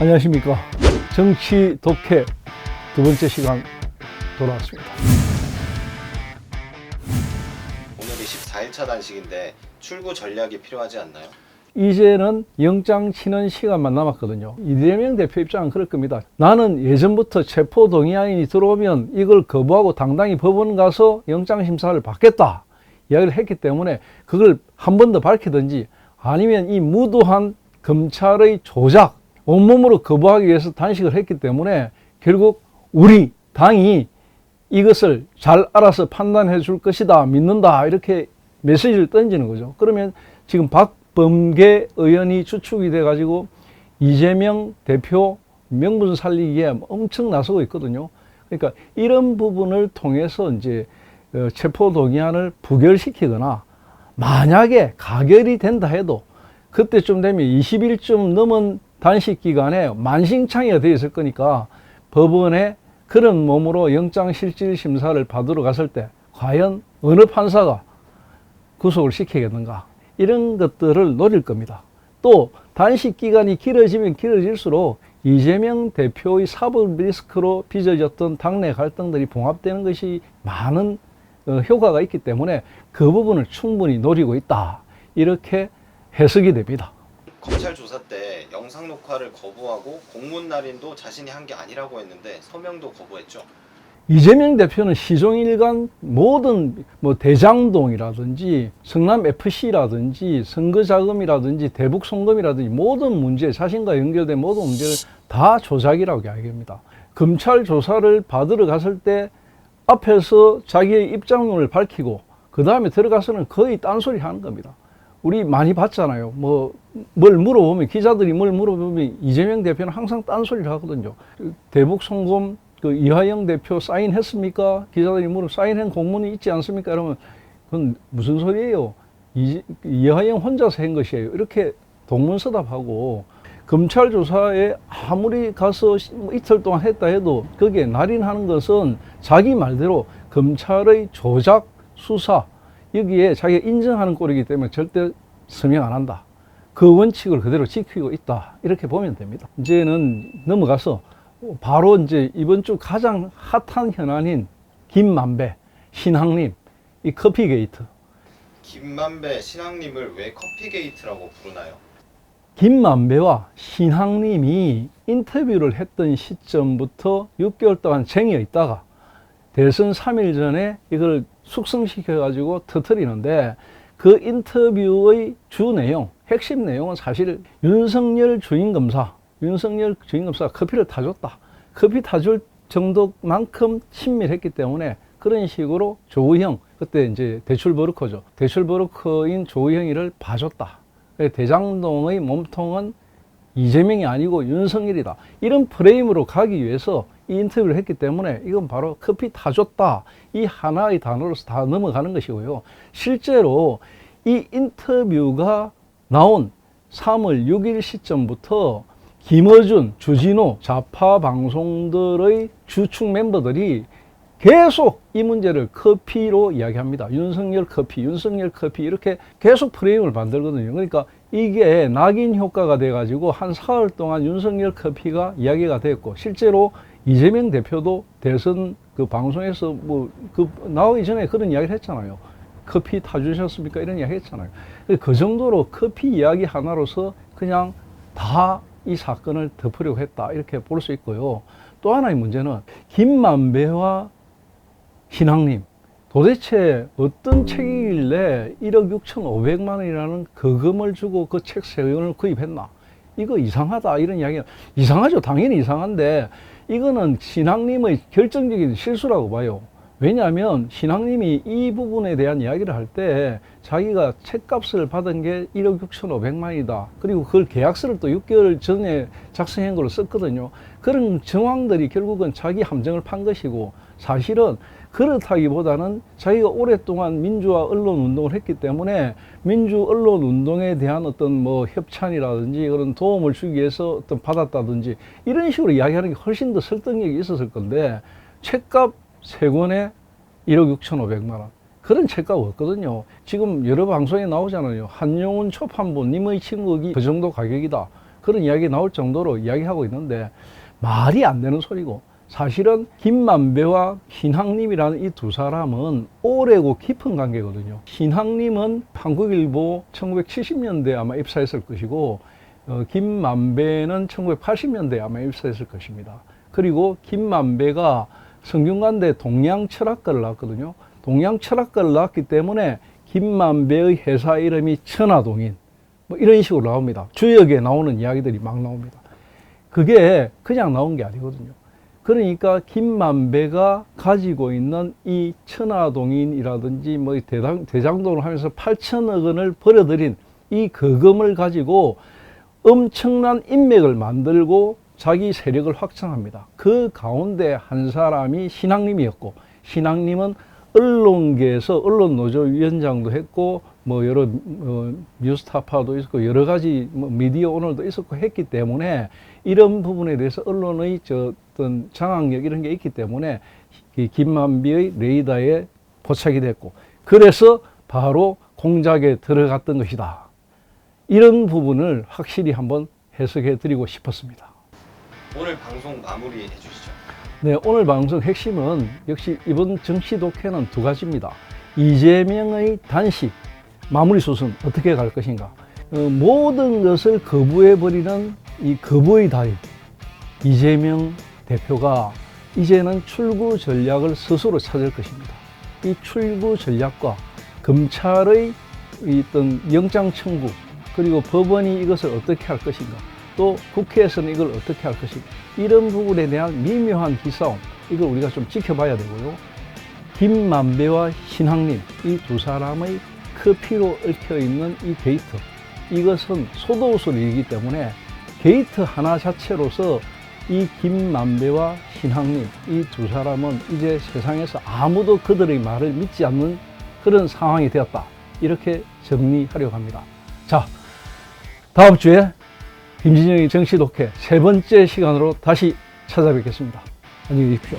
안녕하십니까. 정치 독해 두 번째 시간 돌아왔습니다. 오늘이 14일차 단식인데 출구 전략이 필요하지 않나요? 이제는 영장 치는 시간만 남았거든요. 이재명 대표 입장은 그럴 겁니다. 나는 예전부터 체포동의안이 들어오면 이걸 거부하고 당당히 법원 가서 영장심사를 받겠다 이야기를 했기 때문에 그걸 한 번 더 밝히든지 아니면 이 무도한 검찰의 조작, 온몸으로 거부하기 위해서 단식을 했기 때문에 결국 우리 당이 이것을 잘 알아서 판단해 줄 것이다, 믿는다, 이렇게 메시지를 던지는 거죠. 그러면 지금 박범계 의원이 주축이 돼가지고 이재명 대표 명분 살리기에 엄청 나서고 있거든요. 그러니까 이런 부분을 통해서 이제 체포동의안을 부결시키거나 만약에 가결이 된다 해도 그때쯤 되면 20일쯤 넘은 단식 기간에 만신창이가 되어 있을 거니까 법원에 그런 몸으로 영장실질심사를 받으러 갔을 때 과연 어느 판사가 구속을 시키겠는가, 이런 것들을 노릴 겁니다. 또 단식 기간이 길어지면 길어질수록 이재명 대표의 사법 리스크로 빚어졌던 당내 갈등들이 봉합되는 것이 많은 효과가 있기 때문에 그 부분을 충분히 노리고 있다, 이렇게 해석이 됩니다. 검찰 조사 때 영상 녹화를 거부하고 공문 날인도 자신이 한 게 아니라고 했는데 서명도 거부했죠. 이재명 대표는 시종일관 모든 대장동이라든지 성남FC라든지 선거자금이라든지 대북송금이라든지 모든 문제, 자신과 연결된 모든 문제를 다 조작이라고 이야기합니다. 검찰 조사를 받으러 갔을 때 앞에서 자기의 입장문을 밝히고 그 다음에 들어가서는 거의 딴소리 하는 겁니다. 우리 많이 봤잖아요. 뭘 물어보면, 기자들이 뭘 물어보면 이재명 대표는 항상 딴소리를 하거든요. 대북 송금 이화영 대표 사인했습니까? 기자들이 물으면 사인한 공문이 있지 않습니까? 이러면 그건 무슨 소리예요? 이화영 혼자서 한 것이에요. 이렇게 동문서답하고, 검찰 조사에 아무리 가서 이틀 동안 했다 해도 거기에 날인하는 것은 자기 말대로 검찰의 조작 수사, 여기에 자기가 인정하는 꼴이기 때문에 절대 서명 안 한다. 그 원칙을 그대로 지키고 있다, 이렇게 보면 됩니다. 이제는 넘어가서 바로 이제 이번 주 가장 핫한 현안인 김만배, 신학님, 이 커피 게이트. 김만배, 신학님을 왜 커피 게이트라고 부르나요? 김만배와 신학님이 인터뷰를 했던 시점부터 6개월 동안 쟁여 있다가 대선 3일 전에 이걸 숙성시켜가지고 터뜨리는데, 그 인터뷰의 주 내용, 핵심 내용은 사실 윤석열 주임검사가 커피를 타줬다. 커피 타줄 정도만큼 친밀했기 때문에 그런 식으로 조우형, 그때 이제 대출 브로커죠. 대출 브로커인 조우형이를 봐줬다. 대장동의 몸통은 이재명이 아니고 윤석열이다. 이런 프레임으로 가기 위해서 이 인터뷰를 했기 때문에 이건 바로 커피 타줬다, 이 하나의 단어로서 다 넘어가는 것이고요. 실제로 이 인터뷰가 나온 3월 6일 시점부터 김어준, 주진우, 좌파 방송들의 주축 멤버들이 계속 이 문제를 커피로 이야기합니다. 윤석열 커피, 윤석열 커피, 이렇게 계속 프레임을 만들거든요. 그러니까 이게 낙인 효과가 돼가지고 한 사흘 동안 윤석열 커피가 이야기가 됐고, 실제로 이재명 대표도 대선 그 방송에서 나오기 전에 그런 이야기를 했잖아요. 커피 타주셨습니까? 이런 이야기 했잖아요. 그 정도로 커피 이야기 하나로서 그냥 다 이 사건을 덮으려고 했다, 이렇게 볼 수 있고요. 또 하나의 문제는 김만배와 신학님, 도대체 어떤 책이길래 1억 6,500만 원이라는 거금을 주고 그 책 3권을 구입했나? 이거 이상하다, 이런 이야기가. 이상하죠. 당연히 이상한데 이거는 신학님의 결정적인 실수라고 봐요. 왜냐하면 신학님이 이 부분에 대한 이야기를 할 때 자기가 책값을 받은 게 1억 6,500만이다. 그리고 그걸 계약서를 또 6개월 전에 작성한 걸로 썼거든요. 그런 정황들이 결국은 자기 함정을 판 것이고, 사실은 그렇다기보다는 자기가 오랫동안 민주화 언론 운동을 했기 때문에 민주 언론 운동에 대한 어떤 협찬이라든지 그런 도움을 주기 위해서 어떤 받았다든지 이런 식으로 이야기하는 게 훨씬 더 설득력이 있었을 건데, 책값 3권에 1억 6,500만 원. 그런 책값 없거든요. 지금 여러 방송에 나오잖아요. 한용운 초판부 님의 친구기 그 정도 가격이다. 그런 이야기 나올 정도로 이야기하고 있는데 말이 안 되는 소리고, 사실은 김만배와 신학님이라는 이 두 사람은 오래고 깊은 관계거든요. 신학님은 한국일보 1970년대에 아마 입사했을 것이고, 김만배는 1980년대에 아마 입사했을 것입니다. 그리고 김만배가 성균관대 동양철학과를 나왔거든요. 동양철학과를 나왔기 때문에 김만배의 회사 이름이 천화동인, 뭐 이런 식으로 나옵니다. 주역에 나오는 이야기들이 막 나옵니다. 그게 그냥 나온 게 아니거든요. 그러니까 김만배가 가지고 있는 이 천화동인이라든지 뭐 대장동을 하면서 8천억 원을 벌어들인 이 거금을 가지고 엄청난 인맥을 만들고 자기 세력을 확장합니다. 그 가운데 한 사람이 신학님이었고, 신학님은 언론계에서 언론노조위원장도 했고, 뭐 여러 뉴스타파도 있었고, 여러 가지 미디어 오늘도 있었고 했기 때문에, 이런 부분에 대해서 언론의 어떤 장악력 이런 게 있기 때문에 이 김만배의 레이더에 포착이 됐고, 그래서 바로 공작에 들어갔던 것이다. 이런 부분을 확실히 한번 해석해 드리고 싶었습니다. 오늘 방송 마무리해 주시죠. 네, 오늘 방송 핵심은 역시 이번 정치 독해는 두 가지입니다. 이재명의 단식, 마무리 수순 어떻게 갈 것인가. 모든 것을 거부해버리는 이 거부의 달인 이재명 대표가 이제는 출구 전략을 스스로 찾을 것입니다. 이 출구 전략과 검찰의 어떤 영장 청구, 그리고 법원이 이것을 어떻게 할 것인가, 또 국회에서는 이걸 어떻게 할 것인가, 이런 부분에 대한 미묘한 기싸움, 이걸 우리가 좀 지켜봐야 되고요. 김만배와 신학님, 이 두 사람의 커피로 얽혀있는 이 게이트, 이것은 소도술 일이기 때문에 게이트 하나 자체로서 이 김만배와 신학님, 이 두 사람은 이제 세상에서 아무도 그들의 말을 믿지 않는 그런 상황이 되었다. 이렇게 정리하려고 합니다. 자, 다음 주에 김진영의 정치 독해 세 번째 시간으로 다시 찾아뵙겠습니다. 안녕히 계십시오.